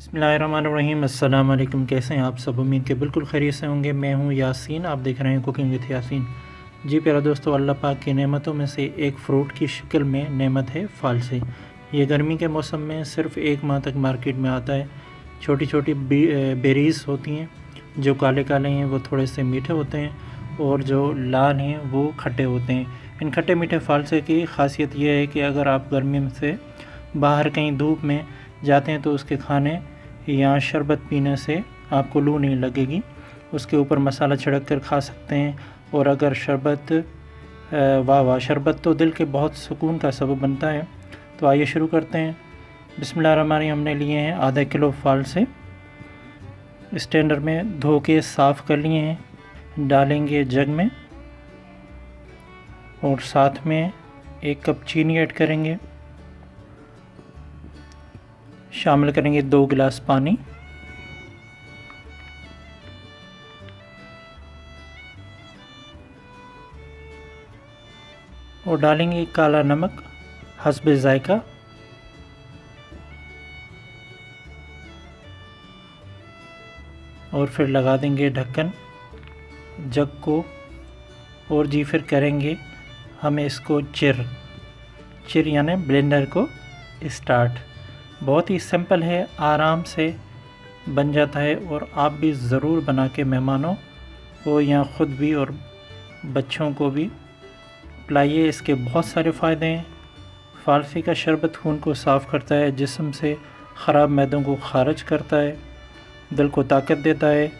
बिस्मिल्लाहिर्रहमानिर्रहीम। अस्सलाम वालेकुम। कैसे हैं आप सब? उम्मीद के बिल्कुल खैरियत से होंगे। मैं हूं यासीन, आप देख रहे हैं कुकिंग विद यासीन। जी प्यारा दोस्तों, अल्लाह पाक की नेमतों में से एक फ़्रूट की शक्ल में नेमत है फ़ालसे। ये गर्मी के मौसम में सिर्फ़ 1 माह तक मार्केट में आता है। छोटी छोटी बेरीज़ होती हैं, जो काले काले हैं वो थोड़े से मीठे होते हैं और जो लाल हैं वो खट्टे होते हैं। इन खट्टे मीठे फ़ालसे की ख़ासियत ये है कि अगर आप गर्मी में से बाहर कहीं धूप में जाते हैं तो उसके खाने या शरबत पीने से आपको लू नहीं लगेगी। उसके ऊपर मसाला छिड़क कर खा सकते हैं। और अगर शरबत वाह वाह, शरबत तो दिल के बहुत सुकून का सबब बनता है। तो आइए शुरू करते हैं। बिस्मिल्लाहिर्रहमानिर्रहीम। हमने लिए हैं आधा किलो फ़ालसे। स्टैंडर में धो के साफ़ कर लिए हैं। डालेंगे जग में और साथ में 1 कप चीनी ऐड करेंगे। शामिल करेंगे 2 गिलास पानी। और डालेंगे काला नमक हस्बे ज़ायका। और फिर लगा देंगे ढक्कन जग को। और जी फिर करेंगे हम इसको चिर यानी ब्लेंडर को स्टार्ट। बहुत ही सिंपल है, आराम से बन जाता है। और आप भी ज़रूर बना के मेहमानों को या ख़ुद भी और बच्चों को भी पिलाइए। इसके बहुत सारे फ़ायदे हैं। फ़ालसे का शरबत खून को साफ़ करता है, जिस्म से ख़राब मैदों को खारिज करता है, दिल को ताकत देता है,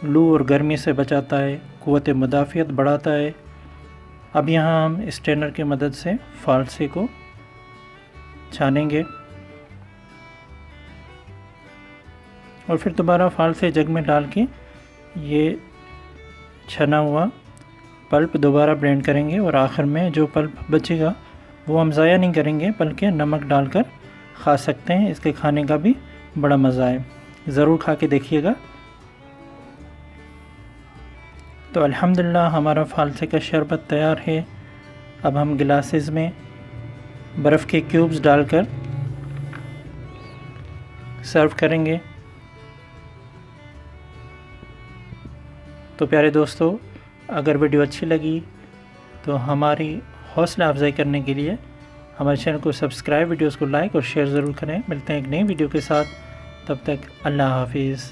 लू और गर्मी से बचाता है, क़ुव्वत मुदाफ़ियत बढ़ाता है। अब यहाँ हम स्ट्रेनर की मदद से फ़ालसे को छानेंगे और फिर दोबारा फ़ालसे जग में डाल के ये छना हुआ पल्प दोबारा ब्लेंड करेंगे। और आखिर में जो पल्प बचेगा वो हम ज़ाया नहीं करेंगे, बल्कि नमक डालकर खा सकते हैं। इसके खाने का भी बड़ा मज़ा है, ज़रूर खा के देखिएगा। तो अल्हम्दुलिल्लाह हमारा फ़ालसे का शरबत तैयार है। अब हम गिलासेस में बर्फ़ के क्यूब्स डालकर सर्व करेंगे। तो प्यारे दोस्तों, अगर वीडियो अच्छी लगी तो हमारी हौसला अफजाई करने के लिए हमारे चैनल को सब्सक्राइब, वीडियोस को लाइक और शेयर ज़रूर करें। मिलते हैं एक नई वीडियो के साथ, तब तक अल्लाह हाफिज़।